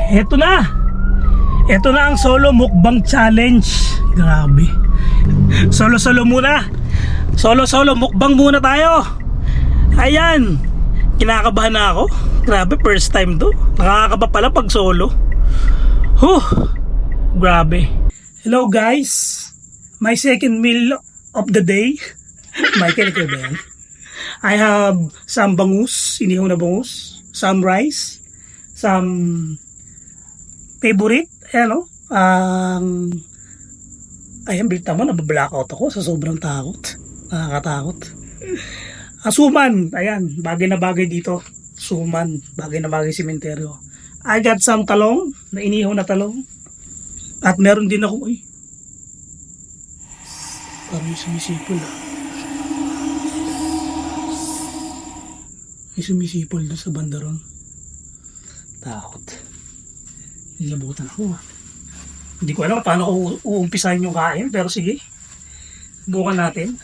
Eto na! Eto na ang solo mukbang challenge. Grabe. Solo muna. Solo mukbang muna tayo. Ayan. Kinakabahan na ako. Grabe, first time to. Nakakaba pala pag solo. Grabe. Hello guys. My second meal of the day. Michael, ikaw ba yan? I have some bangus, inihaw na bangus, some rice, some favorite, ayan o. Ayan, bilta mo, nabablackout ako sa sobrang takot. Nakakatakot. Suman, ayan, bagay na bagay dito. Suman, bagay na bagay sementeryo. I got some talong, na inihaw na talong. At meron din ako, parang sumisipol May sumisipol doon sa bandaron. Takot. Nilabutan ako. Hindi ko alam paano ko uumpisahin yung kain, pero sige. Bukan natin.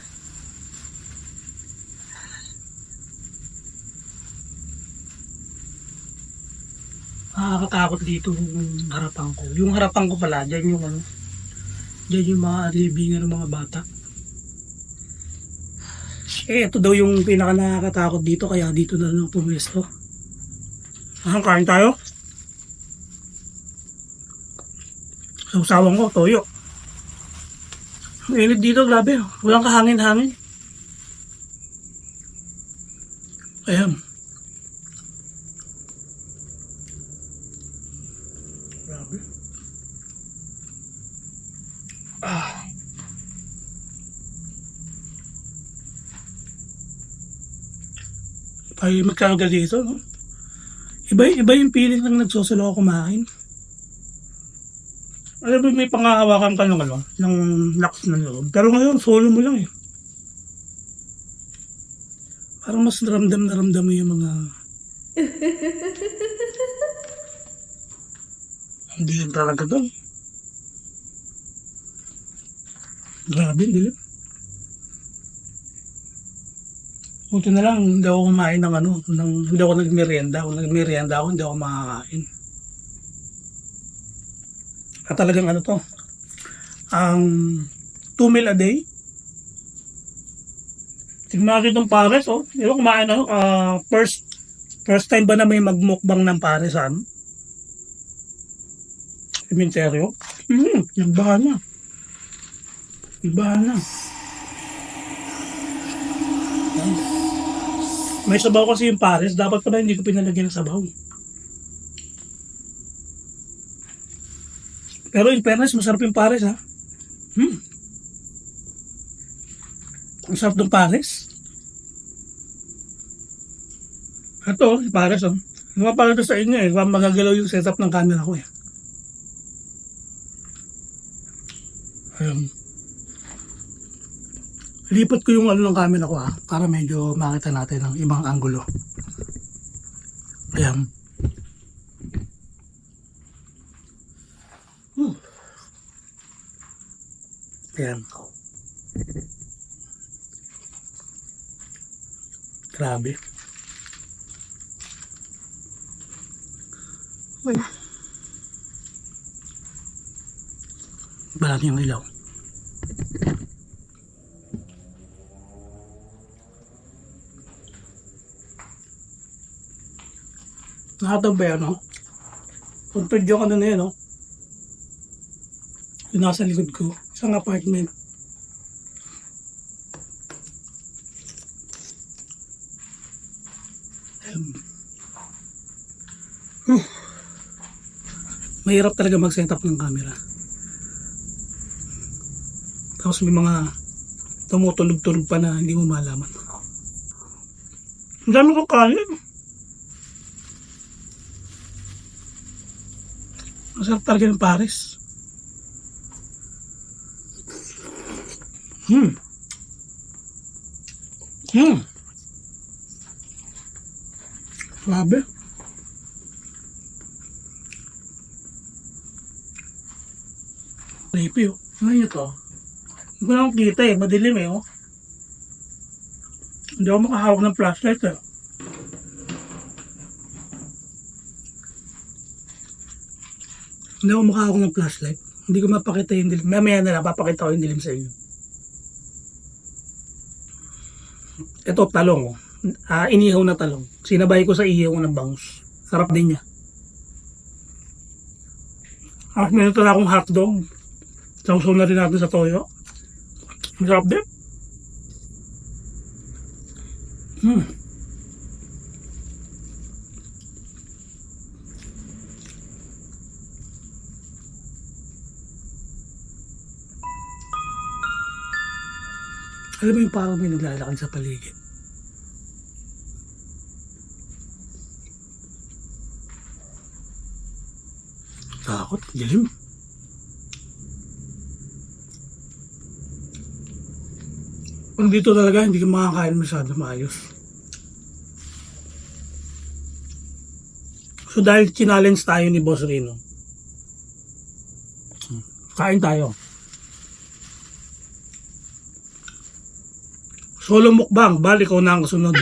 Nakakatakot dito yung harapan ko. Yung harapan ko pala, dyan yung dyan yung mga libingan ng mga bata. Ito daw yung pinaka nakakatakot dito, kaya dito na lang pumesto. Kain tayo. Sausawan ko, toyo. Ang init dito, grabe. Walang kahangin-hangin. Ayan. Grabe. Ay, magkakagal dito, no? Iba yung feeling ng nagsusulo ako kumain. Alam mo, may pangahawakan ka ng lakas ng loob. Pero ngayon, solo mo lang eh. Parang mas ramdam na ramdam mo yung mga... Hindi yan talaga doon. Grabe, dilim. Buti na lang, hindi ako kumain hindi ako nagmerienda. Kung nagmerienda ako, hindi ako makakain. At talagang ang 2 meal a day. Tignan natin itong pares, Hindi ako kumain, first time ba na may magmukbang ng pares, Sementeryo? Nagbahan na. Nagbahan na. May sabaw kasi yung pares, dapat pala hindi ko pinalagyan ng sabaw. Pero in fairness, masarap yung pares, Ang sarap ng pares. Ito, yung pares, Ano pala ito sa inyo, magagalaw yung setup ng camera ko, Lipat ko yung ng camera ko para medyo makita natin ang ibang anggulo. Ayan. Ayan. Grabe. Uy. Balat yung ilaw. Nakatabay, Kung video ka na yan, yung nasa likod ko, isang apartment. Mahirap talaga mag-set up ng camera. Tapos may mga tumutunog-tunog pa na hindi mo malaman. Ang dami kong kanin. Masarap talaga ng pares. Grabe. Creepy, Ano ito? Hindi ko lang kita madilim Hindi ako makahawak ng flashlight Hindi ako makahawak ng flashlight. Hindi ko mapakita yung dilim. Mamaya na lang, papakita ko yung dilim sa inyo. Ito, talong. Inihaw na talong. Sinabay ko sa ihaw ng bangus. Sarap din niya. Meron na akong hotdog. Sausaw na rin natin sa toyo. Sarap din. Alam mo yung parang may naglalakad sa paligid. Takot, dilim. Pag dito talaga, hindi ka makakain masyado maayos. So dahil challenge tayo ni Boss Rino, kain tayo. Solo mukbang, balik ko na ang kasunod.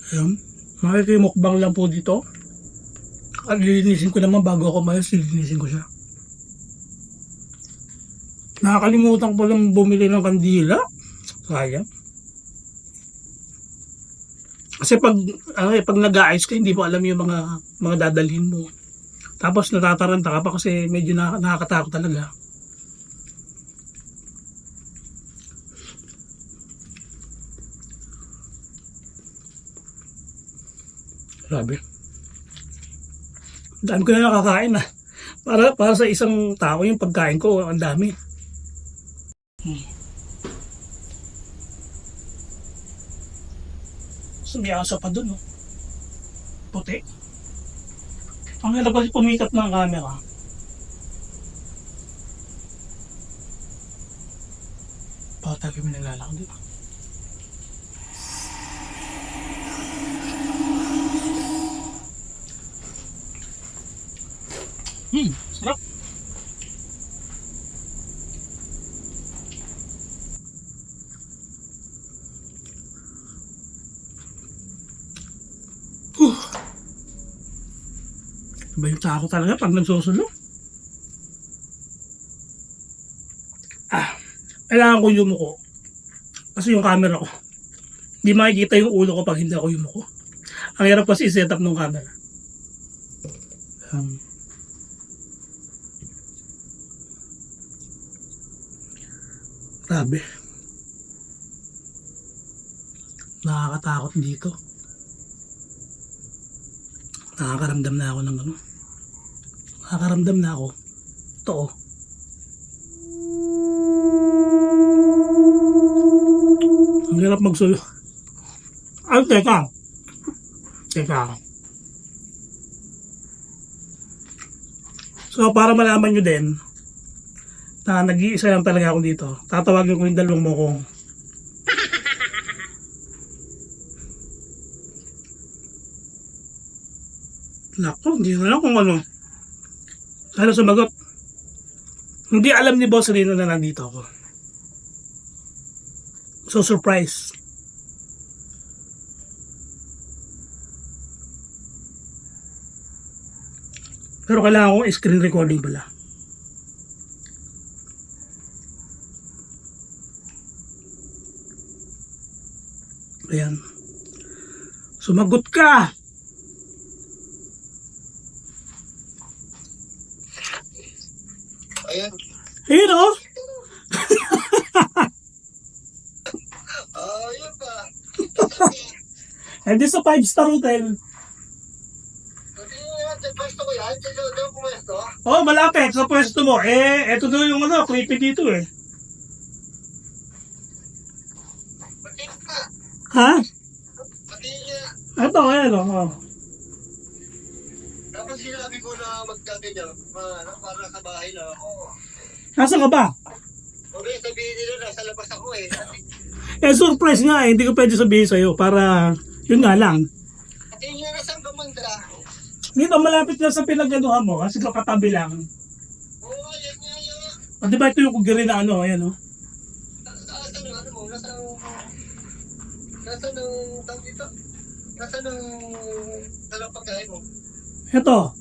Ayan, makikimukbang lang po dito. At lilinisin ko naman bago ako mayos, lilinisin ko siya. Nakakalimutan ko lang bumili ng kandila. Sayang. Kasi pag nag-a-ice ka, hindi mo alam yung mga dadalhin mo. Tapos natataranta ka pa kasi medyo nakakatakot talaga. Grabe. Dami ko na nakakain na. Para sa isang tao yung pagkain ko, ang dami. So, may asa pa dun, no? Puti. Ang hirap kasi pumikat ng camera. Baka tayo may naglalakad dito. Sarap. Iba yung tako talaga pag nagsusulo. Kailangan ko yumuko. Kasi yung camera ko, hindi makikita yung ulo ko pag hindi ako yumuko. Ang hirap kasi i-set up ng camera. Grabe. Nakakatakot dito. Nakakaramdam na ako ng ano. Nakakaramdam na ako. Ito oh. Ang hirap magsulo. Ay, teka. So, para malaman nyo din na nag-iisa lang talaga ako dito, tatawagin ko yung dalawang mo kong nako, hindi na lang kung ano. Sana sumagot. Hindi alam ni Boss Rino na nandito ako. So, surprise. Pero kailangan ko screen recording pala. Ayan. Sumagot ka! Ayan. Ayun o! Ayun pa. Hindi sa 5-star hotel. Hindi yan. Sa pwesto ko yan. Sa daw pwesto. Oh, malapit sa pwesto mo. Eto daw yung ano, creepy dito eh. Pati ka. Ha? Pati niya. Ito, ayan o. Tapos sinabi ko na magkaganyan. Para sa bahay na ako. Nasaan ka ba? Okay, sabihin nila nasa labas ako eh. Surprise nga eh. Hindi ko pwede sabihin sa'yo para, yun nga lang. Pati niya nasaan kamanda. Dito, malapit na sa pinaganuhan mo kasi kakatabi lang. Oo, yan nga yan. Di ba ito yung kugiri na ano, ayan o. Ano mo, nasa Nasaan ang tawag dito? Nasaan ang dalang pagkain mo? Ito.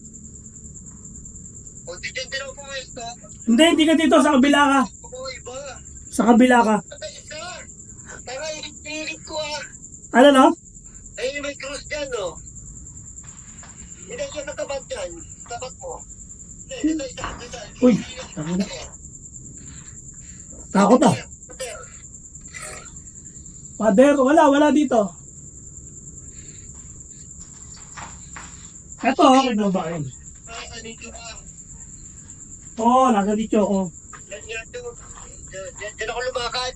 O, di din ako pumesto. Hindi ka dito. Sa kabila ka. Oo, iba. Sa kabila ka. Patay isa. Tara, ilit ko ah. Ano no? Ayun may cross dyan, no? Hindi siya natabat dyan. Tabat mo. Hindi, dito. Uy. Takot ah. Pader, wala dito. Eto, okay na ba yun? Dito ka. Oo, nasa dito ako. Diyan ako lumakad.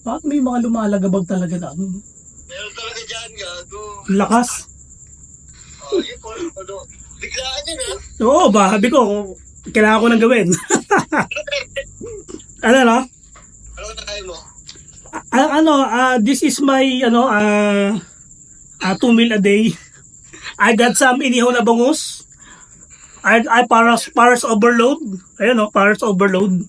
Bakit may mga lumalagabag talaga na ano? Meron talaga dyan, gago. Lakas. Oh, yun po. Biglaan yun, ha? Oo ba? Sabi ko, kailangan ko nang gawin. Ano no? Ano na kayo mo? This is my 2 meal a day. I got some inihaw na bangus. I paras overload. Ayun no, paras overload.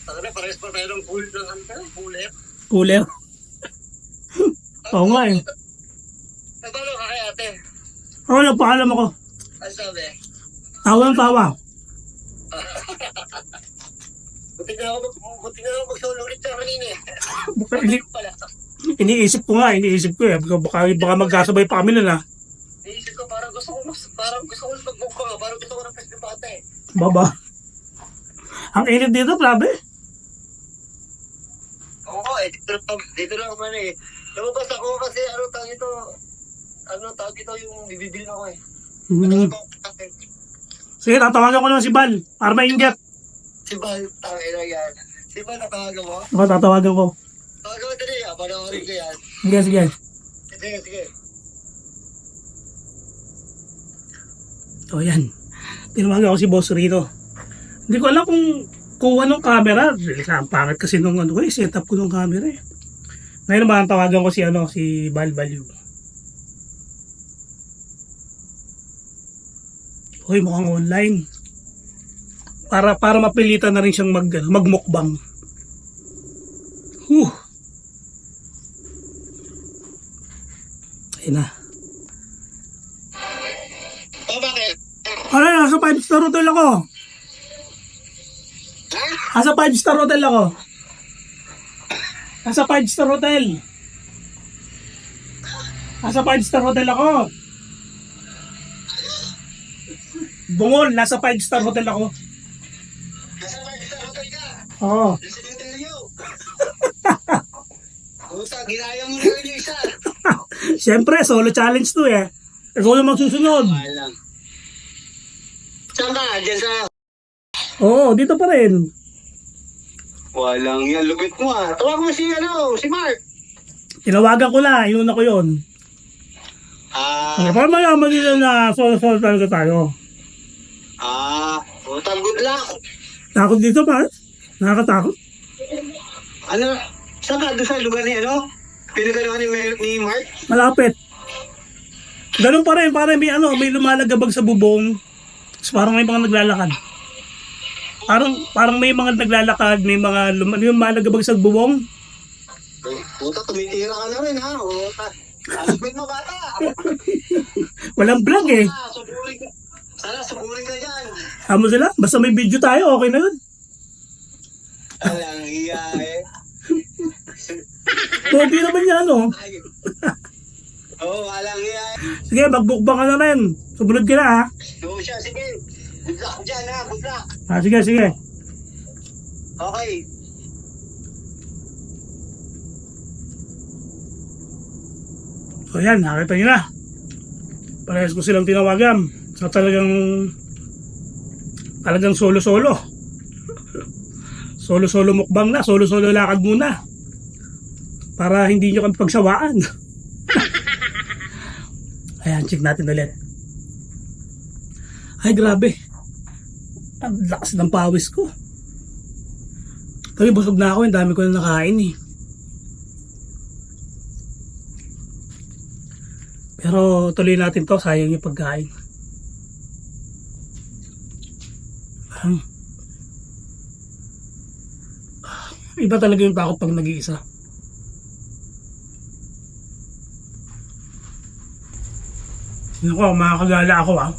Ano, parehas pa tayo ng pool ng puller. Cooler. Oo nga eh. Paano ka kay ate? Oo, nagpaalam ako. Ano sabi? Tawa ng tawa. Buti na ako mag-solo ulit sa kanina eh. Pala. Iniisip ko eh. Baka magkasabay pa kami nun ah. Naisip ko parang gusto ko mag-mukbang nga. Parang gusto ko ng pwede pate. Baba. Ang init dito, grabe. Oo eh. Dito lang man eh. Lumabas ako kasi tawag ito yung bibibili ako eh. Hmm. Sige, tatawagan ko naman si Bal para maingat. Si Bal, tangina yan. Si Bal, natawagan mo? Ako, tatawagan ko. Tawagan mo dali panoorin ko yan. Sige. Sige. O yan. Tinawagan ko si Boss Rito. Hindi ko alam kung anong camera. Ang pangit kasi nung setup ko nung camera eh. Ngayon naman tawagan ko si Bal Baliw. Hoy, mukhang online. Para mapilitan na rin siyang magmukbang. Ayun na. Oh, bakit? Nasa 5-star hotel ako. Ha? Nasa 5-star hotel ako. Nasa 5-star hotel. Nasa 5-star hotel ako. Bungol, nasa 5-star hotel ako. Nasa Marta Hotel ka? Oo. Nasa Hotelio? Puta, ginaya mo na yun yung isa. Siyempre, solo challenge to eh. Ikaw yung magsusunod. Walang. Saan ka? Diyan sa... Oo, dito pa rin. Walang yan. Lugit mo ah. Tawag mo si Mark. Tinawagan ko na, inuna ko yun. Para mayaman nila na solo talaga tayo. Puta, good luck. Takot dito, pare. Nakakatakot. Ano? Saan ka? Doon sa lugar ni pinaganoan ni Mark? Malapit. Ganun pa rin, parang may lumalagabag sa bubong. Tapos parang may mga naglalakad. Parang may mga naglalakad, may mga lumalagabag sa bubong. Puta, tumitira ka na rin ha. Alapit mo bata. Walang vlog eh. Suburin ka. Sana suburin ka dyan. Amo sila, basta may video tayo, okay na yun. Alang iya eh. Pogi naman yan, oh. Alang iya eh. Sige, magbukbang ka na rin. Sumunod ka na, ha? So siya, sige. Good luck dyan ha, good luck. Sige. Okay. So yan, nakita nyo na. Parehas ko silang tinawagan. So talagang solo-solo. Solo-solo mukbang na, solo-solo lakad muna. Para hindi nyo kami pagsawaan. Ayan, check natin ulit. Ay, grabe. Ang lakas ng pawis ko. Kami busog na ako, ang dami ko na nakain eh. Pero tuloy natin to, sayang yung pagkain. Iba talaga yung takot pag nag-iisa. Naku, makakagala ako ah.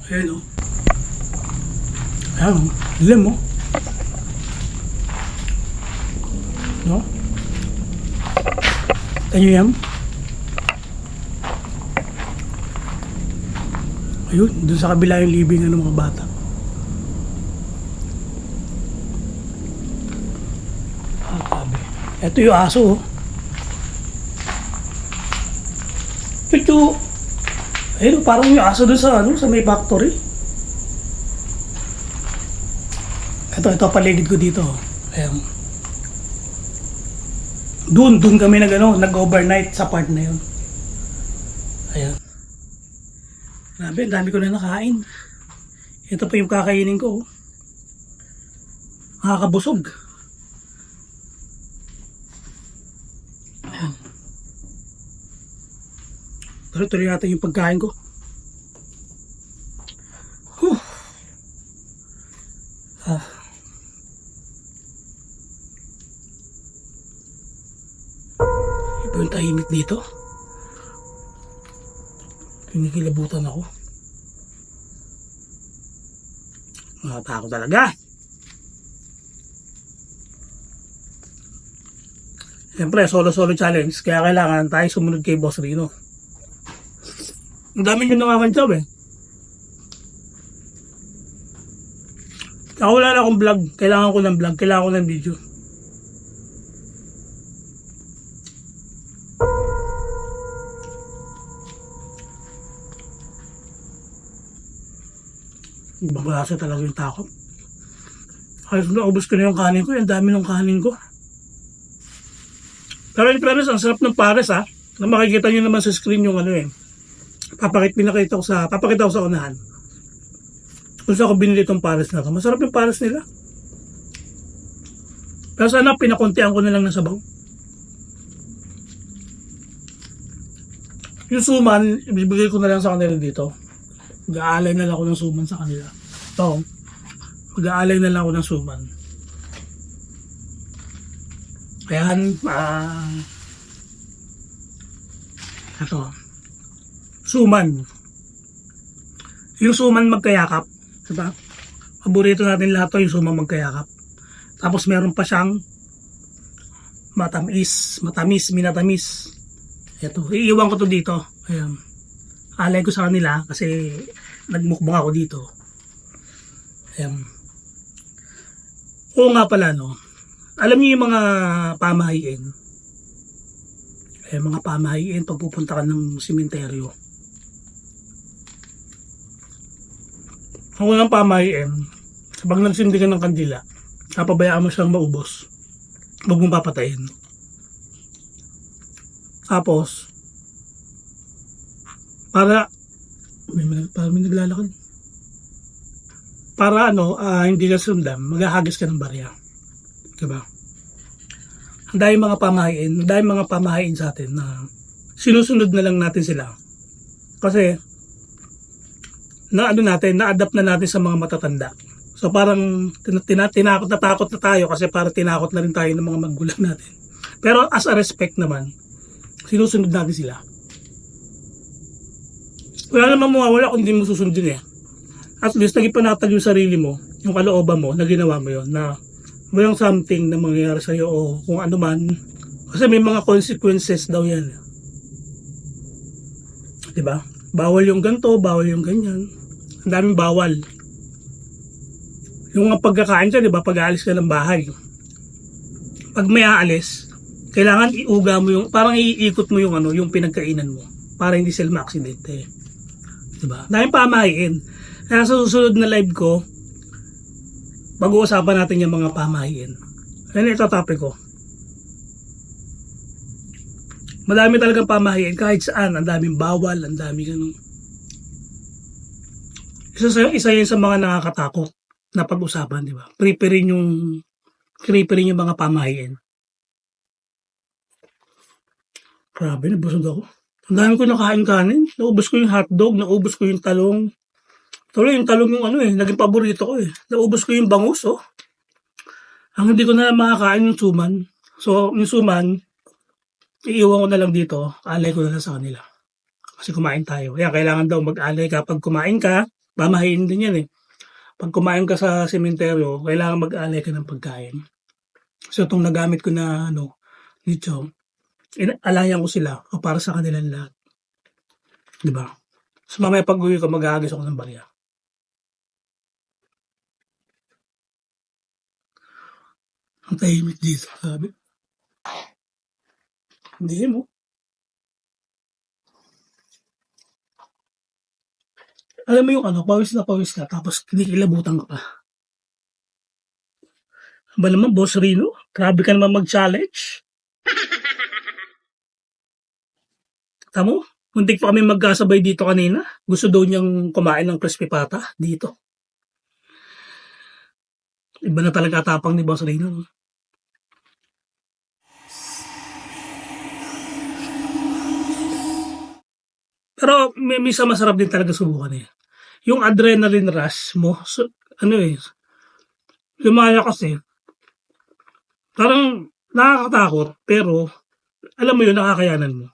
Ayan o. Ayan o. Dilim o. No? Tanyo yan? Ayun, dun sa kabila yung libingan ng mga bata. Grabe. Ito yung aso oh. Pichu! Ayun, parang yung aso dun sa, sa may factory. Ito paligid ko dito. Ayan. Doon kami nag-overnight sa part na yun. Ayan. Grabe, ang dami ko na nakain. Ito pa yung kakainin ko. Nakakabusog. Ayan. Tuloy natin yung pagkain ko. Huh. Iba yung tahimik dito. Kinikilabutan ako. Nakatakot talaga. Siyempre, solo challenge. Kaya kailangan tayo sumunod kay Boss Rino. Ang dami nyo nakakantsaw eh. Ako wala na akong vlog. Kailangan ko ng vlog. Kailangan ko ng video. Ibang klase talaga yung takot. Ayos na, ubos ko na yung kanin ko. Ang dami ng kanin ko. Pero in fairness, ang sarap ng pares ha. Na makikita nyo naman sa screen yung ano eh. Papakita ko sa unahan. Kung saan ko binili itong pares na ito. Masarap yung pares nila. Pero sana pinakuntian ko na lang ng sabaw. Yung suman, ibibigay ko na lang sa kanila dito. Mag-aalay na lang ako ng suman sa kanila. Ito, mag-aalay na lang ako ng suman. Ayan, ito, suman. Yung suman magkayakap. Diba? Paborito natin lahat to, yung suman magkayakap. Tapos meron pa siyang minatamis. Ito, iiwan ko to dito. Ayan. Alay ko sa kanila kasi nagmukbang ako dito. Ayan. Oo nga pala no. Alam niyo yung mga pamahiin. Mga pamahiin pag pupunta ka ng sementeryo. Ang unang pamahiin, pag nagsindi ka ng kandila, napabayaan mo siyang maubos. Huwag mong papatayin. Tapos, para may naglalakad. Para hindi ka sundan, maghahagis ka ng barya. Diba? Ang dahil mga pamahiin sa atin na sinusunod na lang natin sila. Kasi na-adapt na natin sa mga matatanda. So parang natakot na tayo kasi parang tinakot na rin tayo ng mga magulang natin. Pero as a respect naman, sinusunod natin sila. Wala namang mawawala kung hindi mo susundin eh. At least naging panatag yung sarili mo, yung kalooban mo na ginawa mo yun, na walang something na mangyayari sa'yo o kung ano man. Kasi may mga consequences daw yan. Diba? Bawal yung ganito, bawal yung ganyan. Ang daming bawal. Yung pagkakain ka, diba? Pag-aalis ka ng bahay. Pag may aalis, kailangan iuga mo yung, parang iikot mo yung yung pinagkainan mo. Para hindi sila ma-aksidente. Diba? Daming pamahiin. Kaya sa susunod na live ko, pag-uusapan natin yung mga pamahiin. Yan ito topic ko. Madami talagang pamahiin kahit saan. Ang daming bawal, ang daming ganun. Isa yun sa mga nakakatakot na pag-usapan, di ba? Preparing yung mga pamahiin. Grabe, nabusog ako. Ang dami ko nakain kanin. Naubos ko yung hotdog, naubos ko yung talong. Tuloy yung talong yung naging paborito ko eh. Naubos ko yung bangus oh. Ang hindi ko na makakain yung suman. So, yung suman, iiwan ko na lang dito, alay ko na lang sa kanila. Kasi kumain tayo. Kaya kailangan daw mag-alay ka. Pag kumain ka, mamahayin din yan eh. Pag kumain ka sa sementeryo, kailangan mag-alay ka ng pagkain. So, itong nagamit ko na dito, alayan ko sila o para sa kanilang lahat. Diba? So, mamaya pag uwi ko, mag-aagis ako ng barya. Ang tahimik dito, sabi. Hindi mo. Alam mo yung pawis na tapos kinikilabutan ka pa. Ba naman, Boss Rino? Grabe ka naman mag-challenge. Tamo, muntik pa kami magkasabay dito kanina. Gusto daw niyang kumain ng crispy pata dito. Iba na talaga tapang ni Boss Rino. No? Pero minsan masarap din talaga subukan eh. Yung adrenaline rush mo, lumalakas eh. Parang nakakatakot, pero alam mo yun, nakakayanan mo.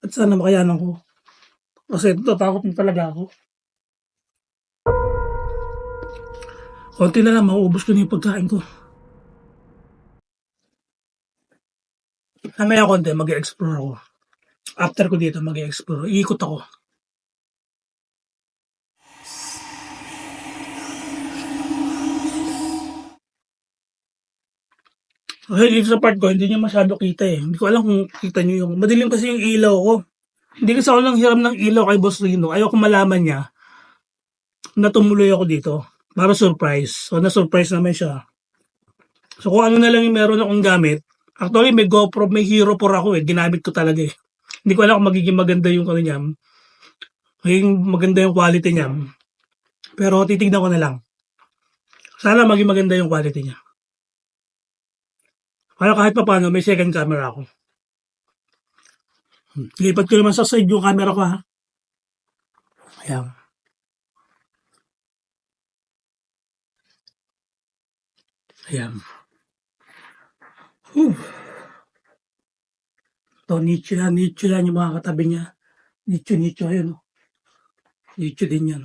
At sana makayanan ko. Kasi takot na talaga ako. Konti na lang, mauubos ko na yung pagkain ko. Mamaya konti, mag-explore ako. After ko dito, mag-explore. Iikot ako. Okay, dito sa part ko, hindi niya masyado kita eh. Hindi ko alam kung kita niyo yung... Madilim kasi yung ilaw ko. Hindi kasi ako nang hiram ng ilaw kay Boss Rino. Ayoko malaman niya na tumuloy ako dito. Para surprise. So, na-surprise naman siya. So, kung ano na lang yung meron akong gamit. Actually, may GoPro, may Hero 4 ako eh. Ginamit ko talaga eh. Hindi ko alam kung magiging maganda yung niya. Magiging maganda yung quality niya. Pero titignan ko na lang. Sana maging maganda yung quality niya. Kaya kahit pa paano, may second camera ako. Lipat ko naman sa side yung camera ko ha. Ayan. Ayan. Ito, nicho yan yung mga katabi niya. Nicho, ayun. Nicho din yan.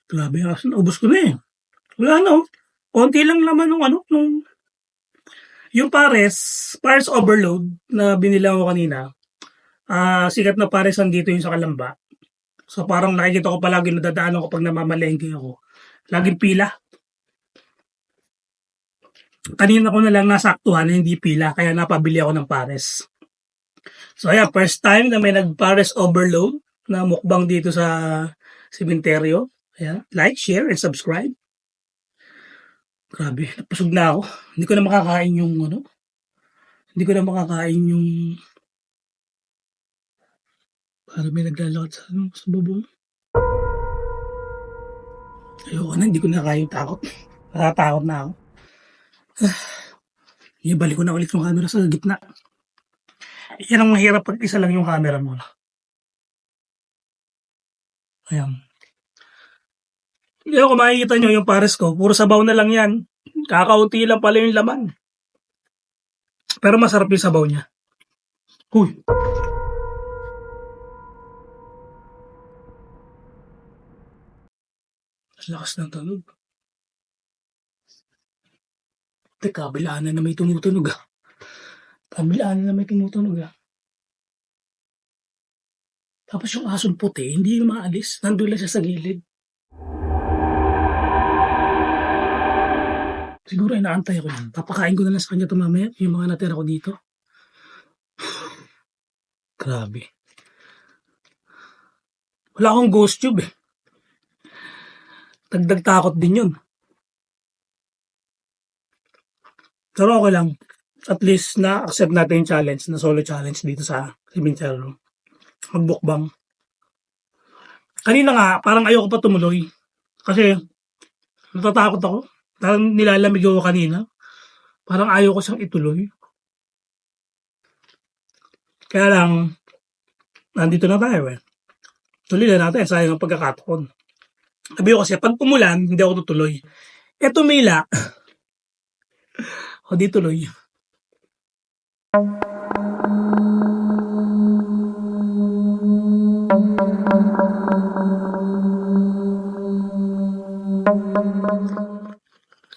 Grabe, ubos ko na eh. Wala na, konti lang naman nung yung pares overload na binilang ko kanina. Sikat na pares dito yung sa Kalamba. So parang nakikita ko palagi nadadaanan ko pag namamalengke ako. Laging pila. Kanina ko na lang nasaktuhan na hindi pila kaya napabili ako ng pares. So ayan, first time na may nag-pares overload na mukbang dito sa sementeryo. Ayan, like, share, and subscribe. Grabe, napusog na ako. Hindi ko na makakain yung para may naglalakad sa bubong. Ayoko na, hindi ko na kaya yung takot. Natatakot na ako. Ibalik ko na ulit yung camera sa gitna. Yan ang mahirap pag isa lang yung camera mo. Ayan. Hindi ako makikita nyo yung pares ko. Puro sabaw na lang yan. Kakaunti lang pala yung laman. Pero masarap yung sabaw niya. Huy. Lakas ng tunog. Teka, kabilaan na may tumutunog ah. Kabilaan na may tumutunog ah. Tapos yung asong puti, hindi yung maalis. Nandun lang siya sa gilid. Siguro inaantay ko yan. Papakain ko na lang sa kanya ito mamaya. Yung mga natira ko dito. Grabe. Wala akong ghost tube eh. Dagdag takot din yun. Pero okay lang. At least na-accept natin yung challenge, na solo challenge dito sa sementeryo. Magbukbang. Kanina nga, parang ayoko pa tumuloy. Kasi natatakot ako. Parang nilalamig ako kanina. Parang ayaw ko siyang ituloy. Kaya lang, nandito na tayo eh. Tuloy na natin, sayang ang pagkakataon. Sabi ko kasi, pag umulan, hindi ako tutuloy. Eh, tumila, o di tuloy.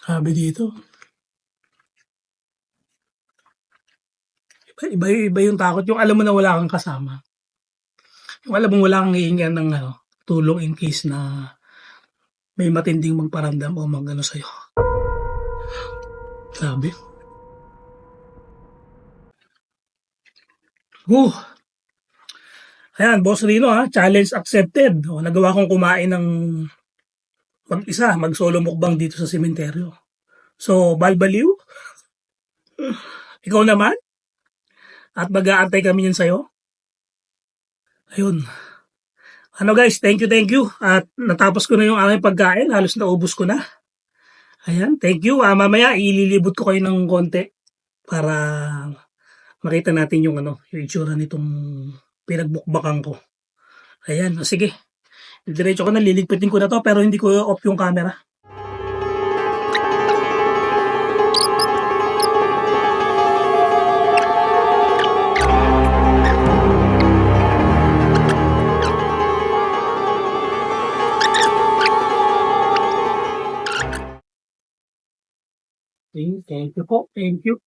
Sabi dito, iba yung takot. Yung alam mo na wala kang kasama. Yung alam mo wala kang hihingan ng tulong in case na may matinding magparamdam o magano sa'yo. Sabi. Ayan, Boss Rino challenge accepted. O, nagawa kong kumain ng mag-isa, mag-solo mukbang dito sa sementeryo. So, balbaliw, ikaw naman, at mag-aantay kami yan sa'yo. Ayun. Ano guys, thank you. At natapos ko na yung aming pagkain, halos naubos ko na. Ayan, thank you. Mamaya, ililibot ko kayo ng konti para makita natin yung yung itsura nitong pinagbukbakan ko. Ayan, sige. Diretso ko na, liligpitin ko na to pero hindi ko off yung camera. Thank you po. Thank you.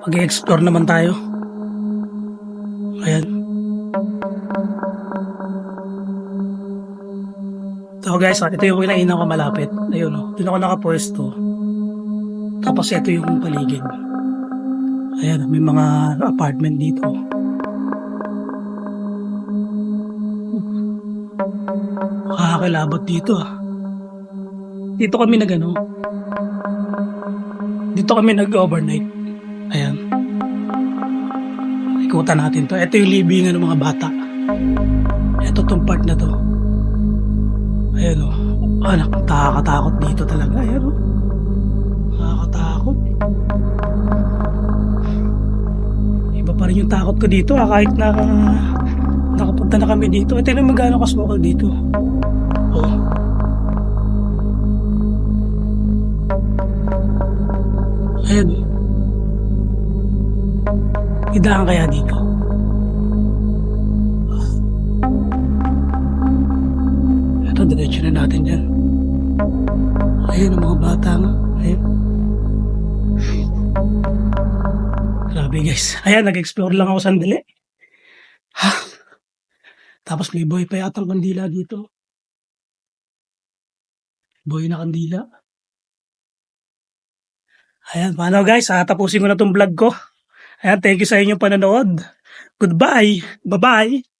Mag-explore naman tayo. Ayan. So guys, ito yung kinainan ko malapit. Ayun doon ako nakapwesto. Tapos ito yung paligid. Ayan, may mga apartment dito. Makakakilabot dito Dito kami Dito kami nag-overnight. Ayan. Ikutan natin to. Ito yung libingan ng mga bata. Ito tong part na to. Ayan anak, nakakatakot dito talaga. Ayan nakakatakot. Iba pa rin yung takot ko dito kahit na nakapunta na kami dito. Ito yung magano kasmukal dito. Ayan. Idaan kaya dito. Ito, diretso na natin dyan. Ayan ang mga bata nga. Ayan. Grabe guys. Ayan, nag-explore lang ako sandali. Tapos may boy pa yata ang kandila dito. Boy na kandila. Ayan, paano guys? Tapusin ko na tong vlog ko. Ayan, thank you sa inyong panonood. Goodbye. Bye-bye.